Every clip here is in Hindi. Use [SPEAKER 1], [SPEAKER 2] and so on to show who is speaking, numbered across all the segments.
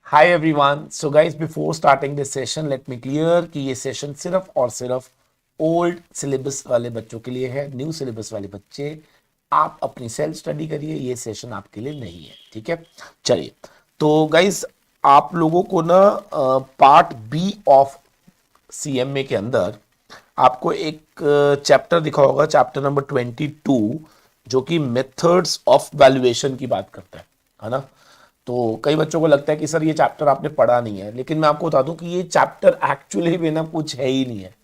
[SPEAKER 1] Hi everyone. So guys, before starting this session let me clear कि ये सेशन सिर्फ और सिर्फ ओल्ड सिलेबस वाले बच्चों के लिए है। न्यू सिलेबस वाले बच्चे आप अपनी सेल्फ स्टडी करिए, ये सेशन आपके लिए नहीं है। ठीक है, चलिए। तो गाइस, आप लोगों को ना पार्ट बी ऑफ सीएमए के अंदर आपको एक चैप्टर दिखा होगा, चैप्टर नंबर 22, जो कि मेथड्स ऑफ वैल्यूएशन की बात करता है ना। तो कई बच्चों को लगता है कि सर ये चैप्टर आपने पढ़ा नहीं है, लेकिन मैं आपको बता दूं कि ये चैप्टर एक्चुअली में ना कुछ है ही नहीं है।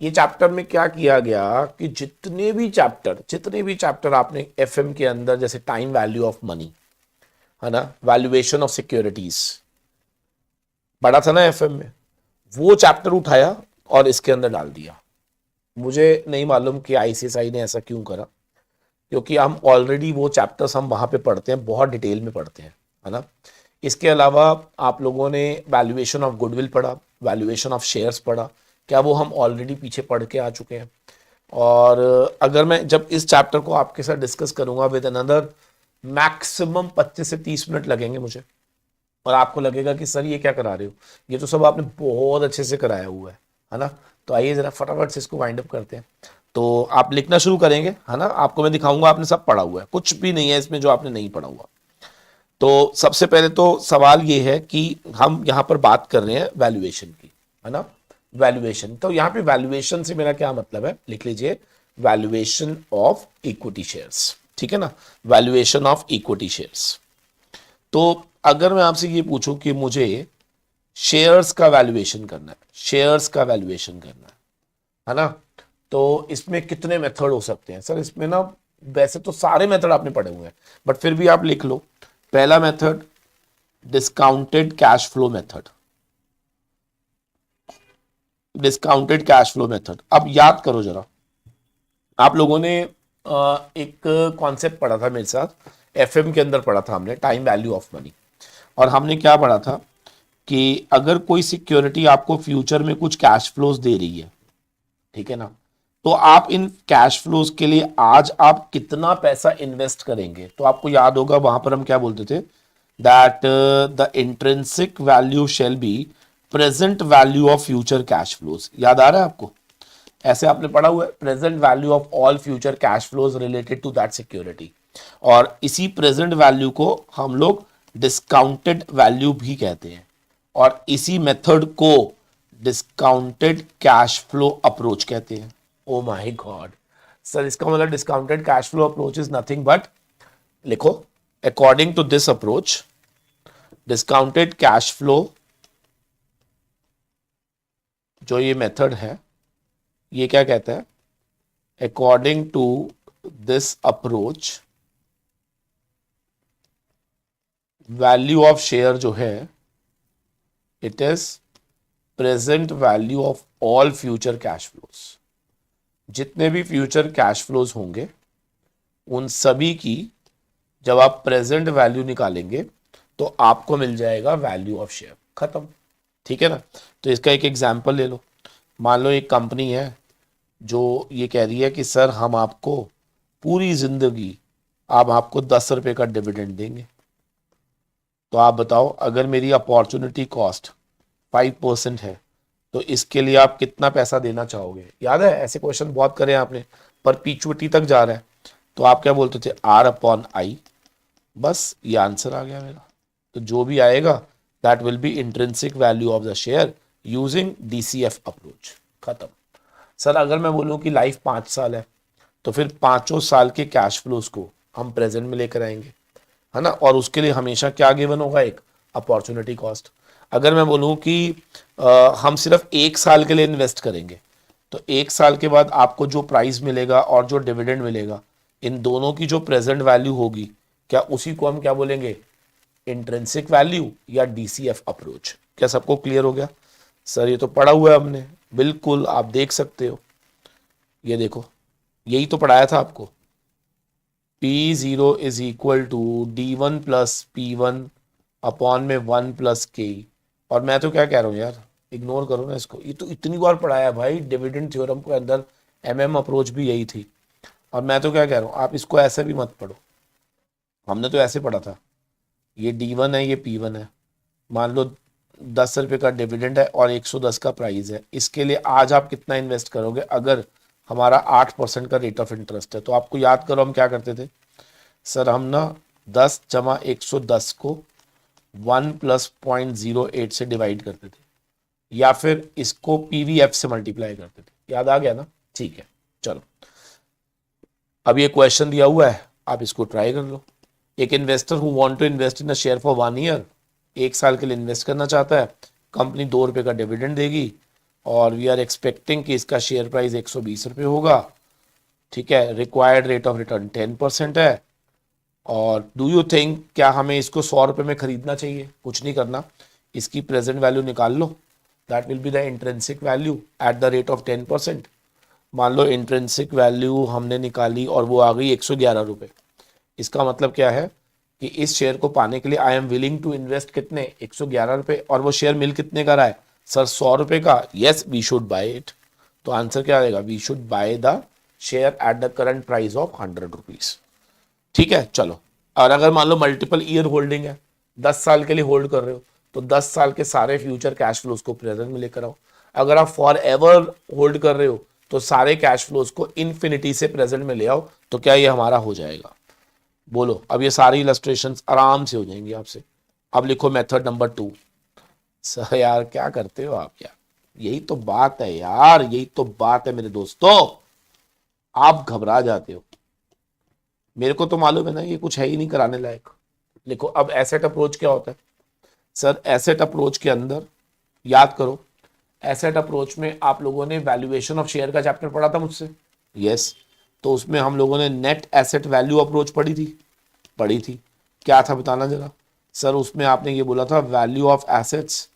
[SPEAKER 1] ये चैप्टर में क्या किया गया कि जितने भी चैप्टर आपने एफएम के अंदर, जैसे टाइम वैल्यू ऑफ मनी है ना, वैल्यूएशन ऑफ सिक्योरिटीज पढ़ा था ना एफएम में, वो चैप्टर उठाया और इसके अंदर डाल दिया। मुझे नहीं मालूम कि आईसीएसआई ने ऐसा क्यों करा, क्योंकि हम ऑलरेडी वो चैप्टर्स हम वहाँ पे पढ़ते हैं, बहुत डिटेल में पढ़ते हैं, है ना। इसके अलावा आप लोगों ने वैल्यूएशन ऑफ गुडविल पढ़ा, वैल्यूएशन ऑफ शेयर्स पढ़ा, क्या वो हम ऑलरेडी पीछे पढ़ के आ चुके हैं। और अगर मैं जब इस चैप्टर को आपके साथ डिस्कस करूंगा विद अनदर मैक्सिमम 25 से 30 मिनट लगेंगे मुझे, और आपको लगेगा कि सर ये क्या करा रहे हो, ये तो सब आपने बहुत अच्छे से कराया हुआ है ना। तो आइए जरा फटाफट से इसको वाइंड अप करते हैं। तो आप लिखना शुरू करेंगे, है ना। आपको मैं दिखाऊंगा आपने सब पढ़ा हुआ है, कुछ भी नहीं है इसमें जो आपने नहीं पढ़ा हुआ। तो सबसे पहले तो सवाल ये है कि हम यहाँ पर बात कर रहे हैं वैल्यूएशन की, है ना। वैल्यूएशन, तो यहाँ पे वैल्यूएशन से मेरा क्या मतलब है, लिख लीजिए, वैल्यूएशन ऑफ इक्विटी शेयर्स। ठीक है ना, वैल्यूएशन ऑफ इक्विटी शेयर्स। तो अगर मैं आपसे ये पूछूं कि मुझे शेयर्स का वैल्यूएशन करना है, शेयर्स का वैल्यूएशन करना है ना, तो इसमें कितने मेथड हो सकते हैं सर। इसमें ना वैसे तो सारे मेथड आपने पढ़े हुए हैं, बट फिर भी आप लिख लो। पहला method discounted cash flow method, discounted cash flow method. अब याद करो जरा, आप लोगों ने एक कॉन्सेप्ट पढ़ा था मेरे साथ, एफएम के अंदर पढ़ा था हमने, टाइम वैल्यू ऑफ मनी। और हमने क्या पढ़ा था कि अगर कोई सिक्योरिटी आपको फ्यूचर में कुछ कैश फ्लोज दे रही है, ठीक है ना, तो आप इन कैश फ्लोज के लिए आज आप कितना पैसा इन्वेस्ट करेंगे। तो आपको याद होगा वहां पर हम क्या बोलते थे, that the intrinsic value shall be present value of future cash flows. याद आ रहा है आपको, ऐसे आपने पढ़ा हुआ है, present value of all future cash flows related to that security. और इसी प्रेजेंट वैल्यू को हम लोग डिस्काउंटेड वैल्यू भी कहते हैं, और इसी मेथड को डिस्काउंटेड कैश फ्लो अप्रोच कहते हैं। ओ माय गॉड सर, इसका मतलब discounted cash flow approach is nothing but, लिखो, according to this approach, discounted cash flow जो ये मेथड है, ये क्या कहता है, according to this approach value of share जो है, it is present value of all future cash flows. जितने भी फ्यूचर कैश फ्लोज होंगे उन सभी की जब आप प्रेजेंट वैल्यू निकालेंगे तो आपको मिल जाएगा वैल्यू ऑफ शेयर, खत्म। ठीक है ना। तो इसका एक एग्जांपल ले लो। मान लो एक कंपनी है जो ये कह रही है कि सर हम आपको पूरी जिंदगी आप आपको 10 रुपए का डिविडेंड देंगे। तो आप बताओ, अगर मेरी अपॉर्चुनिटी कॉस्ट 5% है तो इसके लिए आप कितना पैसा देना चाहोगे। याद है ऐसे क्वेश्चन बहुत करे आपने, पर पीछूटी तक जा रहा है। तो आप क्या बोलते थे, R/I। बस ये आंसर आ गया मेरा। तो जो भी आएगा that will B intrinsic value of the share using DCF approach, खत्म। सर अगर मैं बोलूं कि लाइफ 5 साल है, तो फिर 5 साल के कैश फ्लोज को हम प्रेजेंट में लेकर आएंगे, है ना। और उसके लिए हमेशा क्या गिवन होगा, एक अपॉर्चुनिटी कॉस्ट। अगर मैं बोलूं कि हम सिर्फ 1 साल के लिए इन्वेस्ट करेंगे, तो 1 साल के बाद आपको जो प्राइस मिलेगा और जो डिविडेंड मिलेगा, इन दोनों की जो प्रेजेंट वैल्यू होगी, क्या उसी को हम क्या बोलेंगे, इंट्रिंसिक वैल्यू या DCF अप्रोच। क्या सबको क्लियर हो गया। सर ये तो पढ़ा हुआ है हमने, बिल्कुल आप देख सकते हो, ये देखो, यही तो पढ़ाया था आपको। P0 is equal to D1 plus P1 upon में 1 प्लस K। और मैं तो क्या कह रहा हूँ यार, इग्नोर करो ना इसको, ये तो इतनी बार पढ़ाया है भाई, डिविडेंड थ्योरम के अंदर MM अप्रोच भी यही थी। और मैं तो क्या कह रहा हूँ, आप इसको ऐसे भी मत पढ़ो, हमने तो ऐसे पढ़ा था, ये D1 है, ये P1 है, मान लो 10 रुपये का डिविडेंड है और 110 का प्राइस है, इसके लिए आज आप कितना इन्वेस्ट करोगे? अगर हमारा 8% का रेट ऑफ इंटरेस्ट है तो आपको याद करो हम क्या करते थे सर, हम ना 10 जमा 110 को 1 प्लस 0.08 से डिवाइड करते थे, या फिर इसको पीवीएफ से मल्टीप्लाई करते थे। याद आ गया ना? ठीक है, चलो अब ये क्वेश्चन दिया हुआ है, आप इसको ट्राई कर लो। एक investor who want to invest in a share for 1 year, 1 साल के लिए इन्वेस्ट करना चाहता है, कंपनी 2 रुपये का डिविडेंड देगी और वी आर एक्सपेक्टिंग कि इसका शेयर प्राइस 120 रुपये होगा। ठीक है, रिक्वायर्ड रेट ऑफ रिटर्न 10% है। और डू यू थिंक क्या हमें इसको 100 रुपये में खरीदना चाहिए? कुछ नहीं करना, इसकी प्रेजेंट वैल्यू निकाल लो, that will be the intrinsic value at the rate of 10%। मान लो इंट्रिंसिक वैल्यू हमने निकाली और वो आ गई 111 रुपये। इसका मतलब क्या है कि इस शेयर को पाने के लिए I am willing to invest कितने? 111 रुपये। और वो शेयर मिल कितने का रहा है सर? 100 रुपये का। Yes, we should buy it. तो आंसर क्या आएगा? We should buy the share at the current price of 100 rupees. ठीक है, चलो। और अगर मान लो मल्टीपल ईयर होल्डिंग है, 10 साल के लिए होल्ड कर रहे हो, तो 10 साल के सारे फ्यूचर कैश फ्लोज को प्रेजेंट में लेकर आओ। अगर आप फॉर एवर होल्ड कर रहे हो तो सारे कैश फ्लोज को इन्फिनिटी से प्रेजेंट में ले आओ, तो क्या ये हमारा हो जाएगा? बोलो। अब ये सारी इलस्ट्रेशंस आराम से हो जाएंगी आपसे। अब लिखो मेथड नंबर 2। सर यार क्या करते हो आप यार? यही तो बात है यार, यही तो बात है मेरे दोस्तों, आप घबरा जाते हो। मेरे को तो मालूम है ना ये कुछ है ही नहीं कराने लायक। देखो अब एसेट अप्रोच क्या होता है सर? एसेट अप्रोच के अंदर याद करो, एसेट अप्रोच में आप लोगों ने वैल्यूएशन ऑफ शेयर का चैप्टर पढ़ा था मुझसे। यस, तो उसमें हम लोगों ने नेट एसेट वैल्यू अप्रोच पढ़ी थी। क्या था बताना जरा। सर उसमें आपने ये बोला था value of assets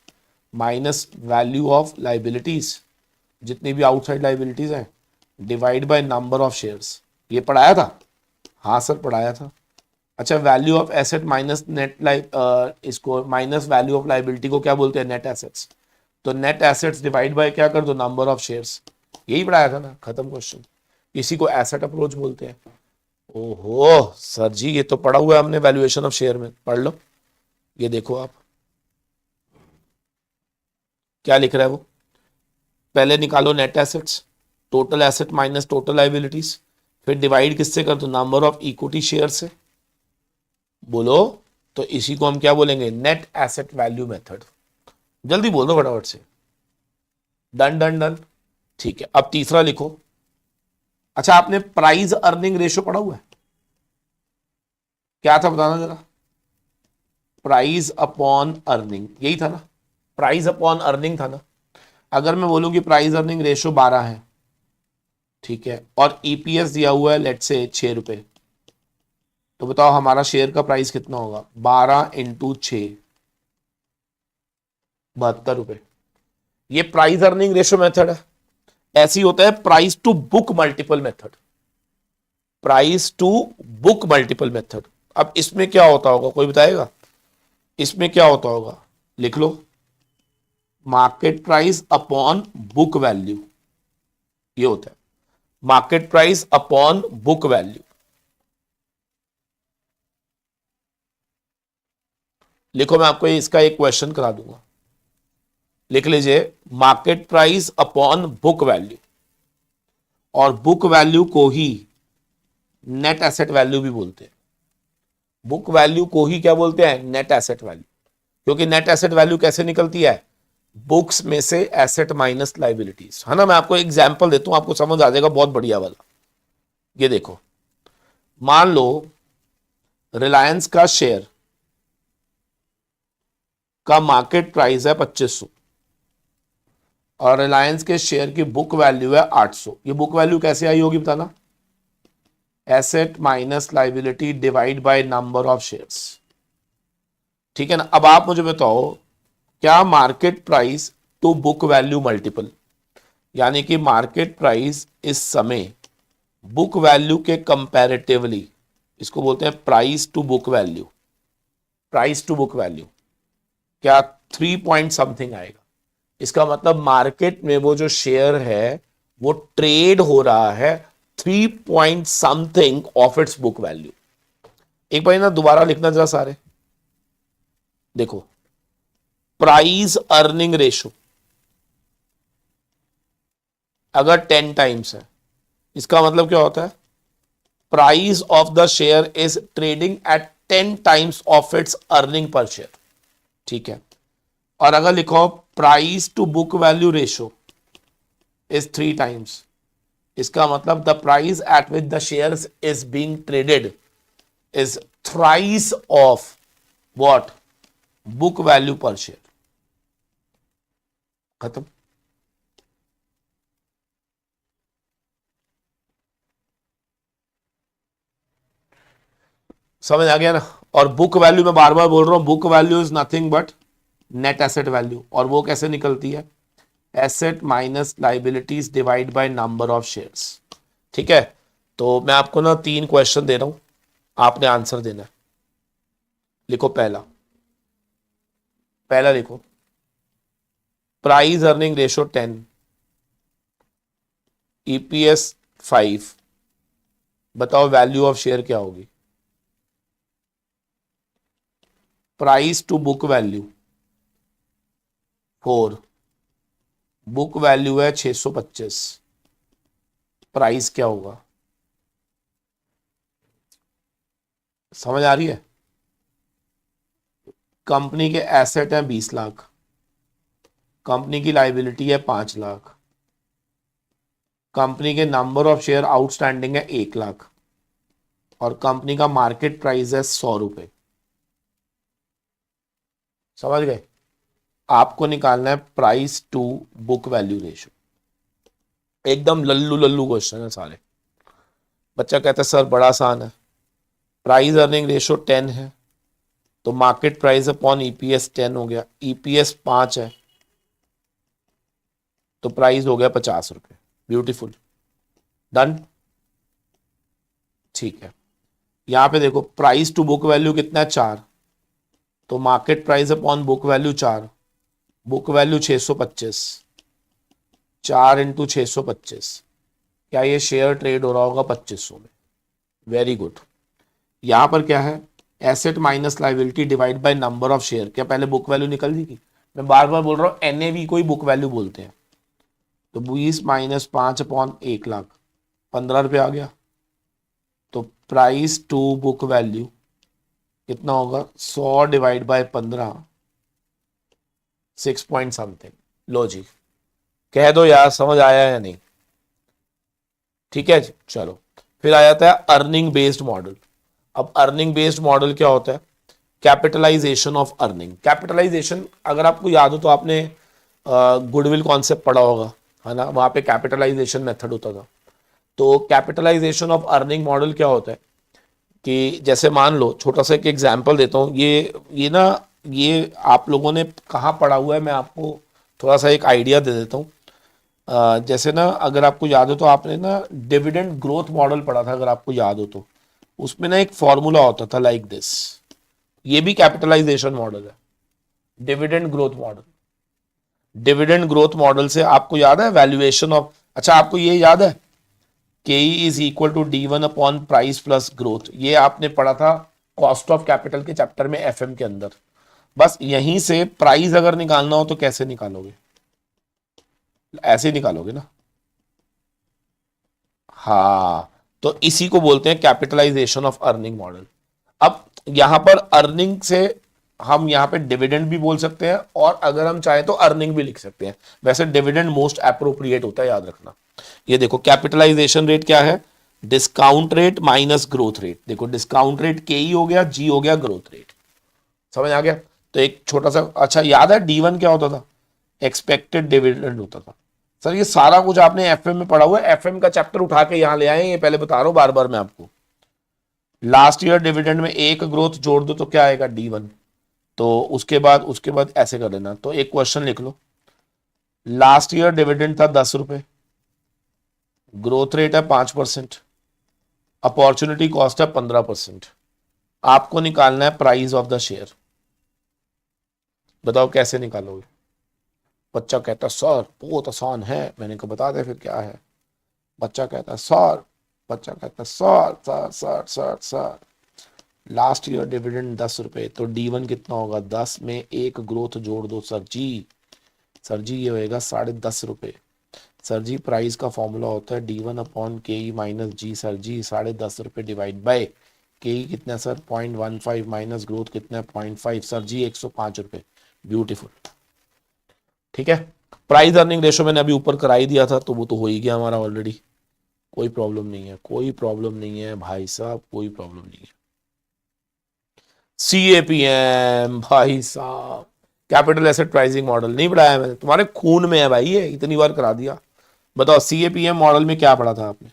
[SPEAKER 1] minus value of liabilities, जितनी भी आउटसाइड लाइबिलिटीज हैं, divide by number of shares. ये पढ़ाया था? हाँ सर पढ़ाया था। अच्छा, value of asset minus net इसको माइनस वैल्यू ऑफ लाइबिलिटी को क्या बोलते हैं? Net assets. तो नेट एसेट्स डिवाइड बाय क्या कर दो? Number of shares. यही पढ़ाया था ना, खत्म क्वेश्चन। इसी को एसेट अप्रोच बोलते हैं। ओहो सर जी, ये तो पढ़ा हुआ है हमने वैल्यूएशन ऑफ शेयर में, पढ़ लो। ये देखो आप क्या लिख रहा है वो। पहले निकालो net assets, total asset minus total liabilities, फिर डिवाइड किससे कर दो? नंबर ऑफ इक्विटी शेयर से। बोलो। तो इसी को हम क्या बोलेंगे? Net asset value method. जल्दी बोल दो फटाफट से। Done done done. ठीक है, अब तीसरा लिखो। अच्छा, आपने प्राइस अर्निंग रेशियो पढ़ा हुआ है? क्या था बताना जरा। प्राइस अपॉन अर्निंग, यही था ना? प्राइस अपॉन अर्निंग था ना? अगर मैं बोलूं कि प्राइस अर्निंग रेशियो 12 है, ठीक है, और ईपीएस दिया हुआ है लेट से 6 रुपए, तो बताओ हमारा शेयर का प्राइस कितना होगा? 12 इंटू 6, 72 रुपए। ये प्राइस अर्निंग रेशियो मेथड है। ऐसी होता है price to book multiple method. Price to book multiple method. अब इसमें क्या होता होगा, कोई बताएगा? इसमें क्या होता होगा? लिख लो, market price upon book value. ये होता है market price upon book value. लिखो, मैं आपको इसका एक क्वेश्चन करा दूंगा। लिख लीजिए, market price upon book value. और बुक वैल्यू को ही नेट एसेट वैल्यू भी बोलते हैं। बुक वैल्यू को ही क्या बोलते हैं? Net asset value. क्योंकि नेट एसेट वैल्यू कैसे निकलती है? बुक्स में से एसेट माइनस लाइबिलिटीज, है ना? मैं आपको एग्जांपल देता हूं, आपको समझ आ जाएगा, बहुत बढ़िया वाला। ये देखो, मान लो रिलायंस का शेयर का मार्केट प्राइस है 2500 और रिलायंस के शेयर की बुक वैल्यू है 800। ये बुक वैल्यू कैसे आई होगी बताना? Asset minus liability divide by number of shares. ठीक है ना? अब आप मुझे बताओ, क्या market price to book value multiple, यानी कि मार्केट प्राइस इस समय बुक वैल्यू के कंपैरेटिवली, इसको बोलते हैं price to book value. Price to book value क्या 3 पॉइंट समथिंग आएगा? इसका मतलब मार्केट में वो जो शेयर है वो ट्रेड हो रहा है 3 point something of its book value. एक बार ना दोबारा लिखना जरा सारे। देखो, प्राइस अर्निंग रेशो अगर 10 टाइम्स है, इसका मतलब क्या होता है, price of the share is trading at 10 times of its earning per share. ठीक है, और अगर लिखो price to book value ratio is 3 times, इसका मतलब the price at which the shares is being traded is thrice of what, book value per share. खत्म। समझ आ गया ना। और बुक वैल्यू मैं बार बार बोल रहा हूं, book value is nothing but net asset value, और वो कैसे निकलती है, asset minus liabilities divide by number of shares. ठीक है, तो मैं आपको ना 3 क्वेश्चन दे रहा हूं, आपने आंसर देना है। लिखो पहला, पहला लिखो, प्राइस अर्निंग रेशो 10, ईपीएस 5, बताओ वैल्यू ऑफ शेयर क्या होगी। Price to book value 4, book value है 625, प्राइस क्या होगा। समझ आ रही है। कंपनी के एसेट है 20 लाख, कंपनी की लाइबिलिटी है 5 लाख, कंपनी के नंबर ऑफ शेयर आउटस्टैंडिंग है 1 लाख, और कंपनी का मार्केट प्राइस है 100 रुपए। समझ गए। आपको निकालना है price to book value ratio. एकदम लल्लू लल्लू क्वेश्चन है सारे। बच्चा कहता है सर बड़ा आसान है, प्राइस अर्निंग रेशो 10 है तो मार्केट प्राइस अपॉन ईपीएस 10 हो गया, ईपीएस 5 है तो प्राइस हो गया 50 रुपए। Beautiful, done. ठीक है, यहां पे देखो प्राइस टू बुक वैल्यू कितना है 4, तो market price upon book value 4, book value 625, 4 into 625, क्या ये शेयर ट्रेड हो रहा होगा 2500 में। Very good. यहां पर क्या है, asset minus liability divide by number of share, क्या पहले बुक वैल्यू निकल जाएगी। मैं बार बार बोल रहा हूं एनएवी को ही बुक वैल्यू बोलते हैं। तो 20 माइनस 5 अपॉन 1 लाख, 15 रुपये आ गया। तो प्राइस टू बुक वैल्यू कितना होगा, 100 डिवाइड बाय 15, 6 पॉइंट समथिंग। लो जी, कह दो यार समझ आया या नहीं। ठीक है जी, चलो फिर आ जाता है अर्निंग बेस्ड मॉडल। अब अर्निंग बेस्ड मॉडल क्या होता है, कैपिटलाइजेशन ऑफ अर्निंग। कैपिटलाइजेशन अगर आपको याद हो तो आपने गुडविल कॉन्सेप्ट पढ़ा होगा, है ना, वहां पे कैपिटलाइजेशन मेथड होता था। तो कैपिटलाइजेशन ऑफ अर्निंग मॉडल क्या होता है कि जैसे मान लो, छोटा सा एक एग्जांपल देता हूँ, ये ना, ये आप लोगों ने कहाँ पढ़ा हुआ है, मैं आपको थोड़ा सा एक आइडिया दे देता हूँ। जैसे ना अगर आपको याद हो तो आपने ना डिविडेंड ग्रोथ मॉडल पढ़ा था, अगर आपको याद हो तो उसमें ना एक फॉर्मूला होता था लाइक दिस। ये भी कैपिटलाइजेशन मॉडल है, dividend growth model. Dividend growth model से आपको याद है वैल्यूएशन ऑफ, अच्छा आपको ये याद है K is equal to D1 upon price plus growth, ये आपने पढ़ा था कॉस्ट ऑफ कैपिटल के चैप्टर में एफएम के अंदर। बस यहीं से प्राइस अगर निकालना हो तो कैसे निकालोगे, ऐसे निकालोगे ना। हाँ, तो इसी को बोलते हैं कैपिटलाइजेशन ऑफ अर्निंग मॉडल। अब यहां पर अर्निंग से हम यहां पे डिविडेंड भी बोल सकते हैं, और अगर हम चाहें तो अर्निंग भी लिख सकते हैं। वैसे डिविडेंड मोस्ट अप्रोप्रिएट होता है, याद रखना। ये देखो कैपिटलाइजेशन रेट क्या है, discount rate minus growth rate. देखो डिस्काउंट रेट के ही हो गया, जी हो गया ग्रोथ रेट। समझ आ गया। तो एक छोटा सा, अच्छा याद है D1 क्या होता था, एक्सपेक्टेड डिविडेंड होता था। सर ये सारा कुछ आपने एफएम में पढ़ा हुआ है, एफएम का चैप्टर उठा के यहां ले आए, ये पहले बता रहा हूं बार बार मैं आपको। लास्ट ईयर डिविडेंड में एक ग्रोथ जोड़ दो तो क्या आएगा D1, तो उसके बाद ऐसे कर लेना। तो एक क्वेश्चन लिख लो, लास्ट ईयर डिविडेंड था 10 रुपए, ग्रोथ रेट है 5%, अपॉर्चुनिटी कॉस्ट है 15%, आपको निकालना है प्राइस ऑफ द शेयर। बताओ कैसे निकालोगे। बच्चा कहता सर बहुत आसान है, मैंने कहा बता दे फिर क्या है। बच्चा कहता सर, बच्चा कहता sir sir sir sir sir last year dividend 10 रुपए, तो D1 कितना होगा, 10 में एक ग्रोथ जोड़ दो सर जी। सर जी ये होएगा 10.5 रुपए। सर जी प्राइस का फॉर्मूला होता है D1 अपॉन के ई माइनस जी। सर जी 10.5 रुपए डिवाइड बाय के ई कितना सर 0.15 माइनस ग्रोथ कितना है 0.5। सर जी 105 रुपए। ब्यूटीफुल। ठीक है, प्राइस अर्निंग रेशो मैंने अभी ऊपर करा ही दिया था, तो वो तो हो ही गया हमारा ऑलरेडी। कोई प्रॉब्लम नहीं है, कोई प्रॉब्लम नहीं है भाई साहब, कोई प्रॉब्लम नहीं है। CAPM भाई साहब, कैपिटल एसेट प्राइसिंग मॉडल नहीं पढ़ाया मैंने, तुम्हारे खून में है भाई, ये इतनी बार करा दिया। बताओ CAPM मॉडल में क्या पढ़ा था आपने?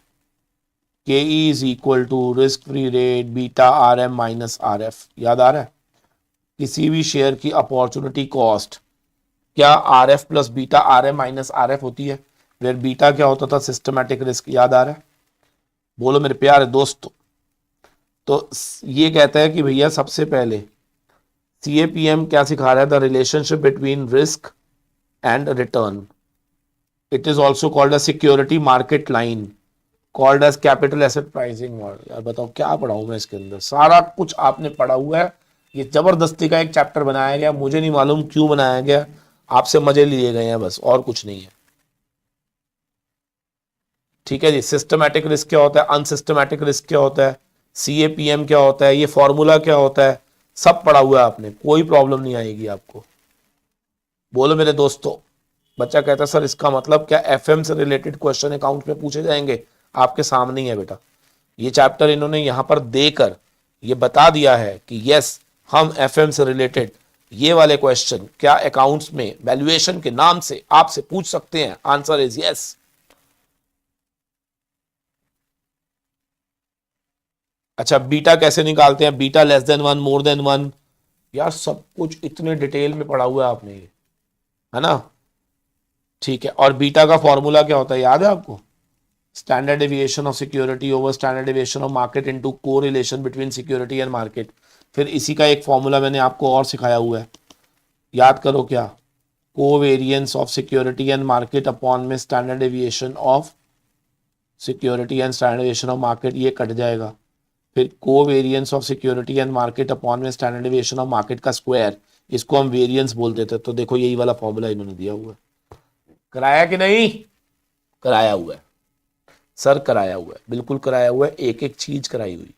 [SPEAKER 1] K E is equal to risk free rate beta RM minus RF, याद आ रहा है? किसी भी शेयर की अपॉर्चुनिटी कॉस्ट क्या RF plus beta RM minus RF होती है, वेर बीटा क्या होता था, सिस्टमैटिक रिस्क, याद आ रहा है? बोलो मेरे प्यारे दोस्तों। तो ये कहता है कि भैया सबसे पहले CAPM क्या सिखा रहा है, the relationship between risk and return. It is also called a security market line called as capital asset pricing model. यार बताओ क्या पढ़ाऊं मैं इसके अंदर, सारा कुछ आपने पढ़ा हुआ है। ये जबरदस्ती का एक चैप्टर बनाया गया, मुझे नहीं मालूम क्यों बनाया गया, आपसे मजे लिए गए हैं बस, और कुछ नहीं है। ठीक है जी, सिस्टमैटिक रिस्क क्या होता है, अनसिस्टमैटिक रिस्क क्या होता है, CAPM क्या होता है, ये फॉर्मूला क्या होता है, सब पढ़ा हुआ है आपने, कोई प्रॉब्लम नहीं आएगी आपको। बोलो मेरे दोस्तों। बच्चा कहता है सर इसका मतलब क्या FM से रिलेटेड क्वेश्चन अकाउंट में पूछे जाएंगे? आपके सामने ही है बेटा, ये चैप्टर इन्होंने यहां पर देकर ये बता दिया है कि यस हम FM से रिलेटेड ये वाले क्वेश्चन क्या अकाउंट्स में वैल्यूएशन के नाम से आपसे पूछ सकते हैं। Answer is yes. अच्छा बीटा कैसे निकालते हैं, beta less than 1 more than 1, यार सब कुछ इतने डिटेल में पढ़ा हुआ है आपने, ये है ना? ठीक है, और बीटा का फॉर्मूला क्या होता है, याद है आपको? Standard deviation of security over standard deviation of market into correlation between security and market. फिर इसी का एक फॉर्मूला मैंने आपको और सिखाया हुआ है, याद करो क्या, covariance of security and market upon में standard deviation of security and standard deviation of market, ये कट जाएगा। फिर covariance of security and market upon में स्टैंडर्ड डेविएशन ऑफ मार्केट का स्क्वायर, इसको हम वेरियंस बोलते थे। तो देखो यही वाला फॉर्मूला इन्होंने दिया हुआ है। कराया कि नहीं? कराया हुआ है सर, कराया हुआ है, बिल्कुल कराया हुआ है, एक एक चीज कराई हुई है।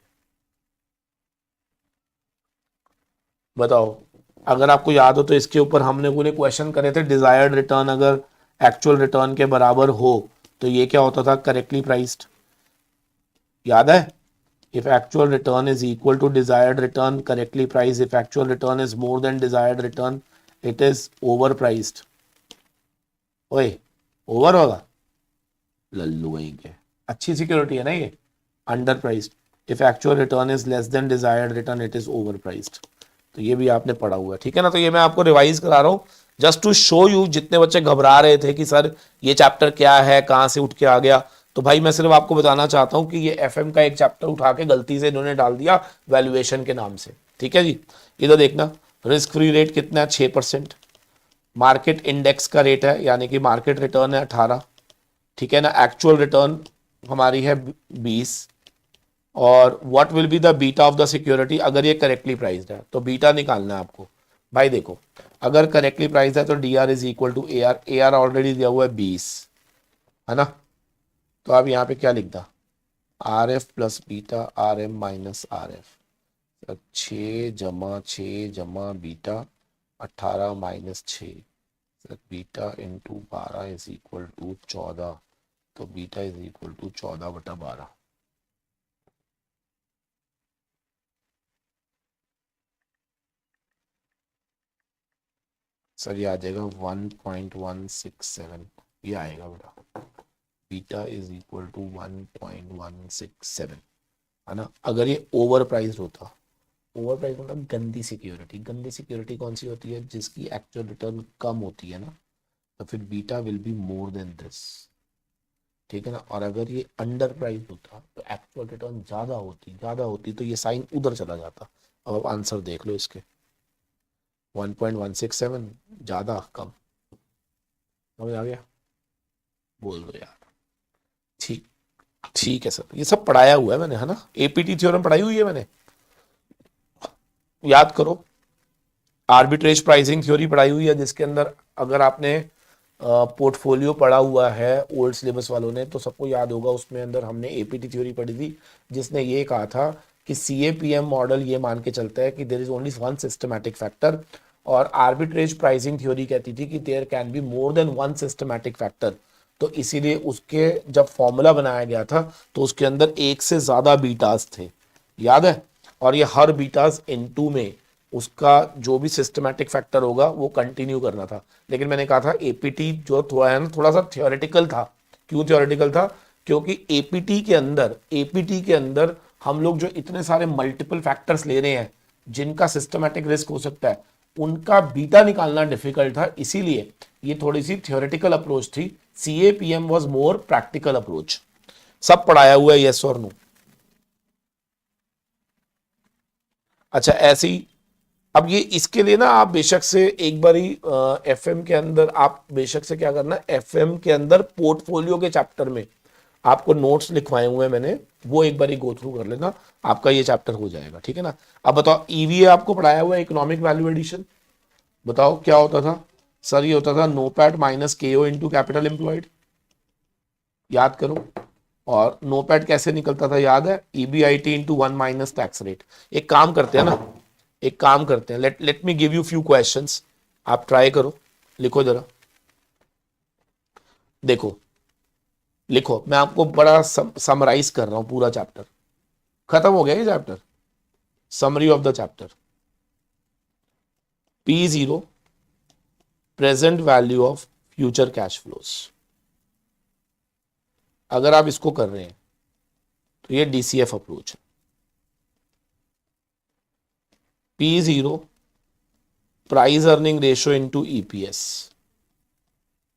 [SPEAKER 1] बताओ, अगर आपको याद हो तो इसके ऊपर हमने पूरे क्वेश्चन करे थे, डिजायर्ड रिटर्न अगर एक्चुअल रिटर्न के बराबर हो तो ये क्या होता था, करेक्टली प्राइस्ड, याद है? if actual return is equal to desired return correctly priced, if actual return is more than desired return it is overpriced। ओए ओवर होगा, लल्लू वहीं के, अच्छी सिक्योरिटी है ना ये, under priced. If actual return is less than desired return it is over priced. तो ये भी आपने पढ़ा हुआ है, ठीक है ना? तो ये मैं आपको रिवाइज करा रहा हूँ जस्ट टू शो यू, जितने बच्चे घबरा रहे थे कि सर ये चैप्टर क्या है, कहाँ से उठ के आ गया, तो भाई मैं सिर्फ आपको बताना चाहता हूँ कि ये FM का एक चैप्टर उठा के गलती से इन्होंने डाल दिया वैल्यूएशन के नाम से। ठीक है जी, इधर देखना, रिस्क फ्री रेट कितना है, 6%। मार्केट इंडेक्स का रेट है, यानी कि मार्केट रिटर्न है 18, ठीक है ना? एक्चुअल रिटर्न हमारी है 20, और what will be the beta of the security अगर ये करेक्टली प्राइस्ड है, तो बीटा निकालना है आपको। भाई देखो, अगर करेक्टली प्राइस्ड है तो DR is equal to AR already दिया हुआ है 20, है ना? तो आप यहाँ पे क्या लिखता, RF plus beta RM minus RF, 6 जमा beta 18 - 6, beta into 12 is equal to 14, तो beta is equal to 14/12। Sir ये आ जाएगा 1.167, ये आएगा बेटा, बीटा इज इक्वल टू 1.167, है ना? अगर ये ओवर प्राइस होता, ओवर प्राइस मतलब गंदी सिक्योरिटी, गंदी सिक्योरिटी कौन सी होती है, जिसकी एक्चुअल रिटर्न कम होती है ना, तो फिर beta will be more then this, ठीक है ना? और अगर ये अंडर प्राइस होता तो एक्चुअल रिटर्न ज़्यादा होती तो ये साइन उधर चला जाता। अब आप आंसर देख लो इसके, 1.167 ज़्यादा कम, समझ आ गया? बोल दो यार। ठीक, ठीक है सर, ये सब पढ़ाया हुआ है मैंने, है ना? APT थ्योरम पढ़ाई हुई है मैंने। याद करो, आर्बिट्रेज प्राइसिंग थ्योरी पढ़ाई हुई है, जिसके अंदर अगर आपने पोर्टफोलियो पढ़ा हुआ है ओल्ड सिलेबस वालों ने तो सबको याद होगा, उसमें अंदर हमने एपीटी थ्योरी पढ़ी थी, जिसने ये कहा था कि सीएपीएम मॉडल ये मान के चलता है कि there is only one systematic factor, और आर्बिट्रेज प्राइसिंग थ्योरी कहती थी कि there can be more than one systematic factor. तो इसीलिए उसके जब फॉर्मूला बनाया गया था तो उसके अंदर एक से ज्यादा बीटास थे, याद है, और ये हर बीटास इनटू में उसका जो भी सिस्टमैटिक फैक्टर होगा वो कंटिन्यू करना था। लेकिन मैंने कहा था एपीटी जो थोड़ा है ना, थोड़ा सा थियोरेटिकल था। क्यों थियोरेटिकल था? क्योंकि एपीटी के अंदर हम लोग जो इतने सारे मल्टीपल फैक्टर्स ले रहे हैं जिनका सिस्टमैटिक रिस्क हो सकता है, उनका बीटा निकालना डिफिकल्ट था, इसीलिए ये थोड़ी सी थियोरेटिकल अप्रोच थी। CAPM was more practical approach. सब पढ़ाया हुआ है, यस और नो? अच्छा, ऐसी अब ये इसके लिए ना आप बेशक से एक बारी एफएम के अंदर आप बेशक से क्या करना, एफएम के अंदर पोर्टफोलियो के चैप्टर में आपको नोट्स लिखवाए हुए हैं मैंने, वो एक बारी गो थ्रू कर लेना, आपका ये चैप्टर हो जाएगा, ठीक है ना। अब बताओ, ईवीए आपको पढ़ाया हुआ है, इकोनॉमिक वैल्यू एडिशन, बताओ क्या होता था? सर ये होता था NOPAT minus KO into capital employed, याद करो। और नोपैट कैसे निकलता था, याद है? EBIT into 1 minus tax rate. एक काम करते हैं ना, एक काम करते हैं, let me give you few questions, आप ट्राई करो, लिखो जरा, देखो लिखो, मैं आपको बड़ा समराइज कर रहा हूं पूरा चैप्टर, खत्म हो गया ये chapter, summary of the chapter. P0 present value of future cash flows, अगर आप इसको कर रहे हैं तो ये डीसीएफ अप्रोच है। P0 price earning ratio into EPS,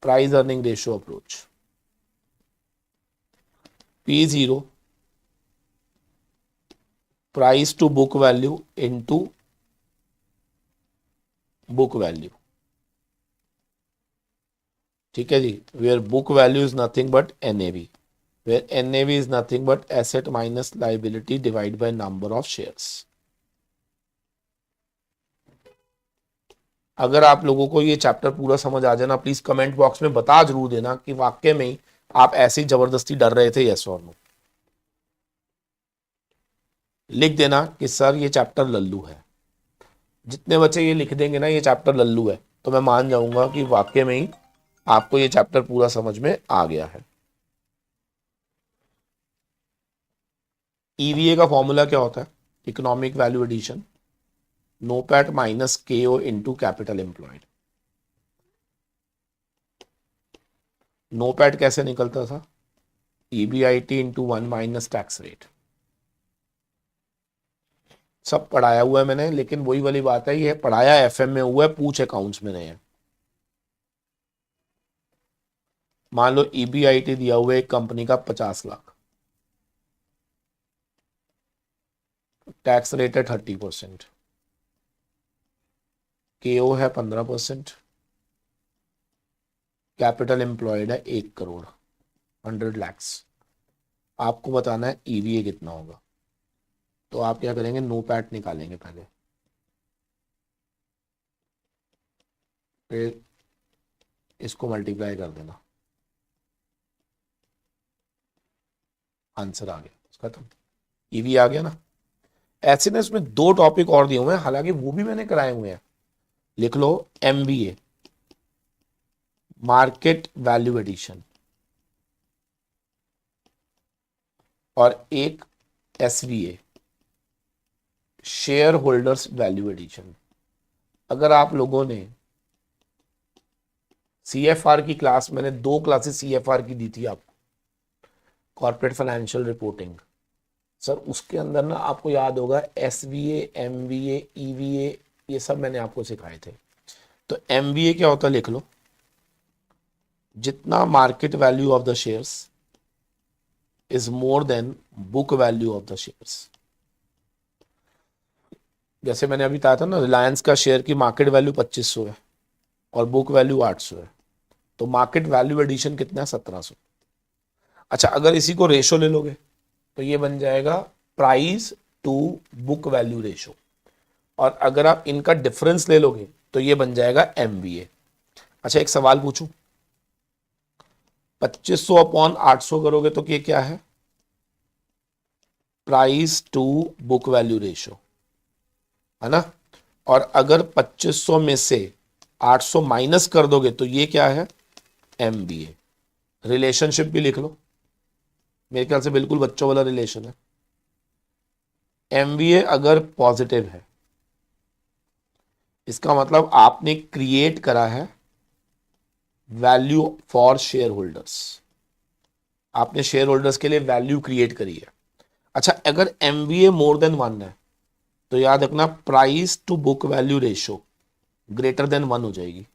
[SPEAKER 1] price earning ratio approach. P0 price to book value into book value, ठीक है जी, where book value is nothing but NAV, where NAV is nothing but asset minus liability divided by number of shares। अगर आप लोगों को ये चैप्टर पूरा समझ आ जाना, प्लीज कमेंट बॉक्स में बता जरूर देना कि वाकई में आप ऐसी जबरदस्ती डर रहे थे, यस और नो। लिख देना कि सर ये चैप्टर लल्लू है। जितने बच्चे ये लिख देंगे ना ये चैप्टर लल्लू है, तो मैं मान जाऊंगा कि वाकई में ही आपको ये चैप्टर पूरा समझ में आ गया है। ईवीए का फॉर्मूला क्या होता है? Economic value addition, NOPAT minus KO into capital employed. NOPAT कैसे निकलता था? EBIT into 1 minus tax rate. सब पढ़ाया हुआ है मैंने, लेकिन वही वाली बात है, ये पढ़ाया एफएम में हुआ है, पूछ अकाउंट्स में नहीं है। मान लो ईबीआईटी दिया हुआ है एक कंपनी का 50 लाख, टैक्स रेट है 30%, केओ है 15%, कैपिटल एम्प्लॉयड है 1 करोड़, 100 लैक्स। आपको बताना है ईवीए कितना होगा, तो आप क्या करेंगे, नोपैट निकालेंगे पहले, फिर इसको मल्टीप्लाई कर देना, आंसर आ गया, खत्म, ईवी आ गया ना। ऐसे ना इसमें 2 टॉपिक और दिए हुए हैं, हालांकि वो भी मैंने कराए हुए हैं, लिख लो, एमबीए मार्केट वैल्यू एडिशन, और एक एसवीए शेयर होल्डर्स वैल्यू एडिशन। अगर आप लोगों ने सीएफआर की क्लास, मैंने 2 क्लासेस सीएफआर की दी थी आपको, कॉर्पोरेट फाइनेंशियल रिपोर्टिंग, सर उसके अंदर ना आपको याद होगा एसवीए, एमवीए, ईवीए, ये सब मैंने आपको सिखाए थे। तो एमवीए क्या होता है, लिख लो, जितना market value of the shares is more than book value of the shares. जैसे मैंने अभी बताया था ना, रिलायंस का शेयर की मार्केट वैल्यू 2500 है और बुक वैल्यू 800 है, तो मार्केट वैल्यू एडिशन कितना है, 1700। अच्छा, अगर इसी को रेशो ले लोगे तो ये बन जाएगा price to book value ratio. और अगर आप इनका डिफरेंस ले लोगे तो ये बन जाएगा MVA। अच्छा एक सवाल पूछूं, 2500 अपॉन 800 करोगे तो ये क्या है? Price to book value ratio, है ना। और अगर 2500 में से 800 माइनस कर दोगे तो ये क्या है? MVA। रिलेशनशिप भी लिख लो, मेरे ख्याल से बिल्कुल बच्चों वाला रिलेशन है। MVA अगर पॉजिटिव है इसका मतलब आपने क्रिएट करा है वैल्यू फॉर शेयर होल्डर्स, आपने शेयर होल्डर्स के लिए वैल्यू क्रिएट करी है। अच्छा अगर MVA मोर देन 1 है तो याद रखना price to book value ratio greater than 1 हो जाएगी।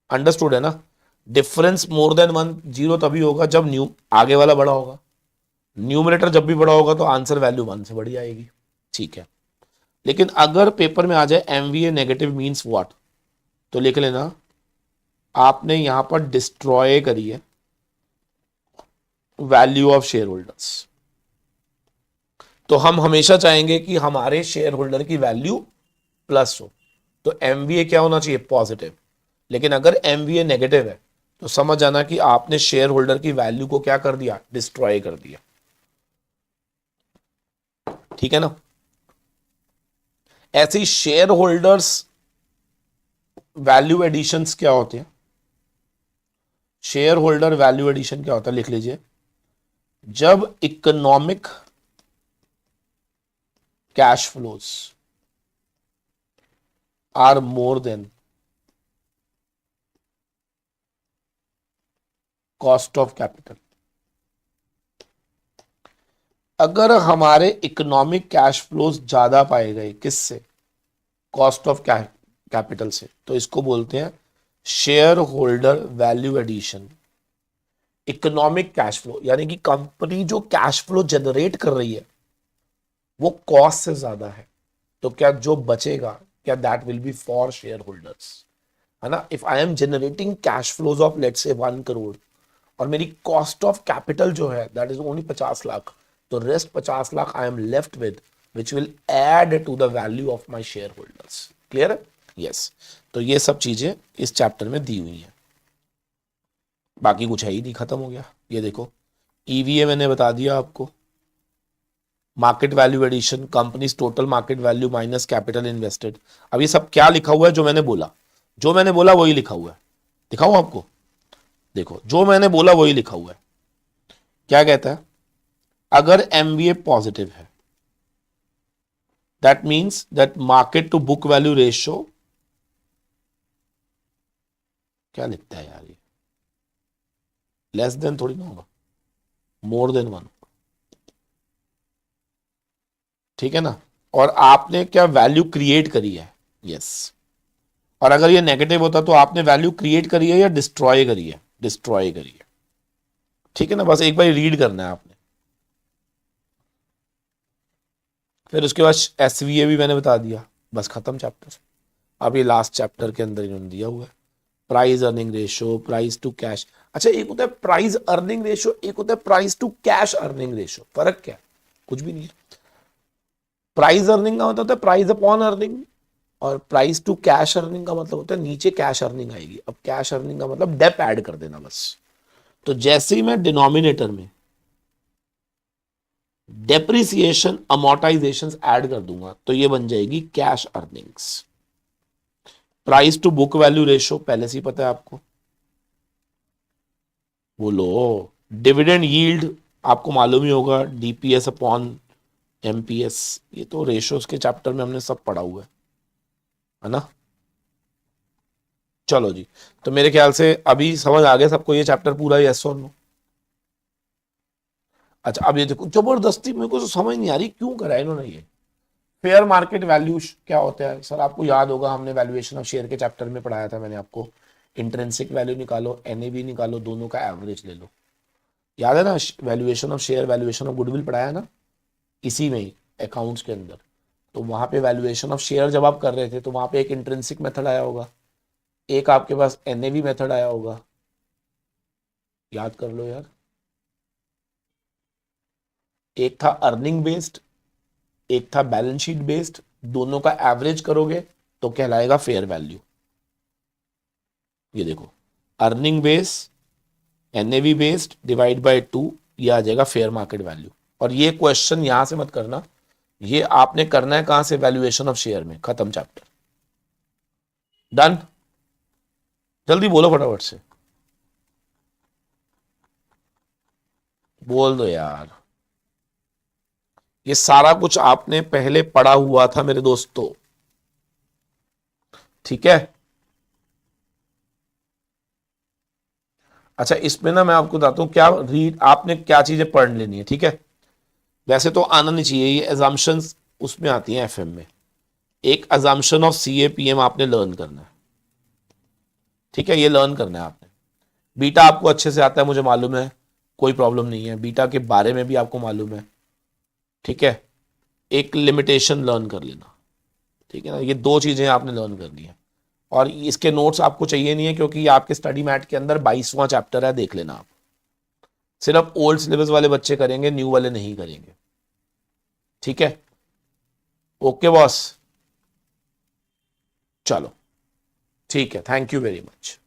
[SPEAKER 1] अंडरस्टूड है ना। डिफरेंस मोर देन 1 जीरो तभी होगा जब न्यू आगे वाला बड़ा होगा, न्यूमरेटर जब भी बड़ा होगा तो आंसर वैल्यू 1 से बड़ी आएगी। ठीक है, लेकिन अगर पेपर में आ जाए MVA नेगेटिव मींस व्हाट, तो लिख लेना आपने यहां पर डिस्ट्रॉय करी है वैल्यू ऑफ शेयर होल्डर्स। तो हम हमेशा चाहेंगे कि हमारे शेयर होल्डर की वैल्यू प्लस हो, तो MVA क्या होना चाहिए? पॉजिटिव। लेकिन अगर MVA नेगेटिव है तो समझ जाना कि आपने शेयर होल्डर की वैल्यू को क्या कर दिया? डिस्ट्रॉय कर दिया। ठीक है ना। ऐसे ही शेयर होल्डर्स वैल्यू एडिशंस क्या होते हैं? शेयर होल्डर वैल्यू एडिशन क्या होता है? लिख लीजिए, जब economic cash flows are more than cost of capital. अगर हमारे इकोनॉमिक कैश फ्लोज ज्यादा पाए गए किससे? कॉस्ट ऑफ कैपिटल से, तो इसको बोलते हैं share holder value addition. Economic cash flow यानी कि कंपनी जो कैश फ्लो जनरेट कर रही है वो कॉस्ट से ज्यादा है, तो क्या जो बचेगा क्या that will B for share holders, है ना। If I am generating cash flows of let's say 1 crore और मेरी कॉस्ट ऑफ कैपिटल जो है दैट इज ओनली 50 लाख, तो rest 50 lakh I am left with which will add to the value of my share holders. Clear है? यस। तो ये सब चीजें इस चैप्टर में दी हुई हैं, बाकी कुछ है ही नहीं, खत्म हो गया। ये देखो EVA मैंने बता दिया आपको, market value addition company's total market value minus capital invested. अब ये सब क्या लिखा हुआ है? जो मैंने बोला, जो मैंने बोला वही लिखा हुआ है, दिखाऊं आपको? देखो जो मैंने बोला वही लिखा हुआ है। क्या कहता है? अगर MVA पॉजिटिव है that means that market to book value ratio, क्या लिखता है यार ये, लेस देन थोड़ी ना होगा, मोर देन 1। ठीक है ना। और आपने क्या वैल्यू क्रिएट करी है? यस। और अगर ये नेगेटिव होता तो आपने वैल्यू क्रिएट करी है या डिस्ट्रॉय करी है? डिस्ट्रॉय करी है। ठीक है ना, बस एक बार रीड करना है आपने। फिर उसके बाद SVA भी मैंने बता दिया, बस खत्म चैप्टर। अब ये लास्ट चैप्टर के अंदर इन्होंने दिया हुआ है price earning ratio, price to cash. अच्छा एक होता है प्राइस अर्निंग रेशियो, एक होता है price to cash earning ratio, फर्क क्या है? कुछ भी नहीं है। प्राइस अर्निंग का मतलब होता है प्राइस अपॉन अर्निंग, और प्राइस टू कैश अर्निंग का मतलब होता है नीचे कैश अर्निंग आएगी। अब कैश अर्निंग का मतलब डेप ऐड कर देना बस। तो जैसे ही मैं डिनोमिनेटर में डेप्रिसिएशन अमोर्टाइजेशन ऐड कर दूंगा तो ये बन जाएगी cash earnings. Price to book value ratio पहले से ही पता है आपको, बोलो। डिविडेंड यील्ड आपको मालूम ही होगा, DPS अपॉन MPS, ये तो रेशियोज के चैप्टर में हमने सब पढ़ा हुआ है ना। चलो जी, तो मेरे ख्याल से अभी समझ आ गया सबको ये चैप्टर पूरा, यस और नो? अच्छा अब ये देखो जबरदस्ती, मेरे को तो समझ नहीं आ रही क्यों करा है इन्होंने ये। फेयर मार्केट वैल्यू क्या होता है सर? आपको याद होगा हमने वैल्यूएशन ऑफ शेयर के चैप्टर में पढ़ाया था, मैंने आपको इंट्रिंसिक वैल्यू निकालो, NAV निकालो, दोनों का एवरेज ले लो। याद है ना? Valuation of share, valuation of goodwill पढ़ाया ना इसी में ही, अकाउंट्स के अंदर। तो वहां पे वैल्यूएशन ऑफ शेयर जब आप कर रहे थे तो वहां पे एक इंट्रिंसिक मेथड आया होगा, एक आपके पास NAV मेथड आया होगा, याद कर लो यार। एक था अर्निंग बेस्ड, एक था बैलेंस शीट बेस्ड, दोनों का एवरेज करोगे तो कहलाएगा फेयर वैल्यू। ये देखो, earning base NAV based divide by 2, ये आ जाएगा फेयर मार्केट वैल्यू। और ये क्वेश्चन यहां से मत करना, ये आपने करना है कहां से, वैल्यूएशन ऑफ शेयर में। खत्म चैप्टर, डन। जल्दी बोलो फटाफट से, बोल दो यार। ये सारा कुछ आपने पहले पढ़ा हुआ था मेरे दोस्तों, ठीक है। अच्छा, इसमें ना मैं आपको बताता हूं क्या रीड, आपने क्या चीजें पढ़ लेनी है, ठीक है। वैसे तो आना नहीं चाहिए, ये एजम्पशंस उसमें आती हैं एफएम में। एक अजम्पशन ऑफ सीएपीएम आपने लर्न करना है, ठीक है, ये लर्न करना है आपने। बीटा आपको अच्छे से आता है मुझे मालूम है, कोई प्रॉब्लम नहीं है, बीटा के बारे में भी आपको मालूम है, ठीक है। एक लिमिटेशन लर्न कर लेना, ठीक है ना। ये दो चीजें आपने लर्न करनी है। और इसके नोट्स आपको चाहिए नहीं है, क्योंकि ये आपके स्टडी मैट के अंदर 22वां चैप्टर है, देख लेना आप। सिर्फ ओल्ड सिलेबस वाले बच्चे करेंगे, न्यू वाले नहीं करेंगे, ठीक है। ओके बॉस, चलो ठीक है, थैंक यू वेरी मच।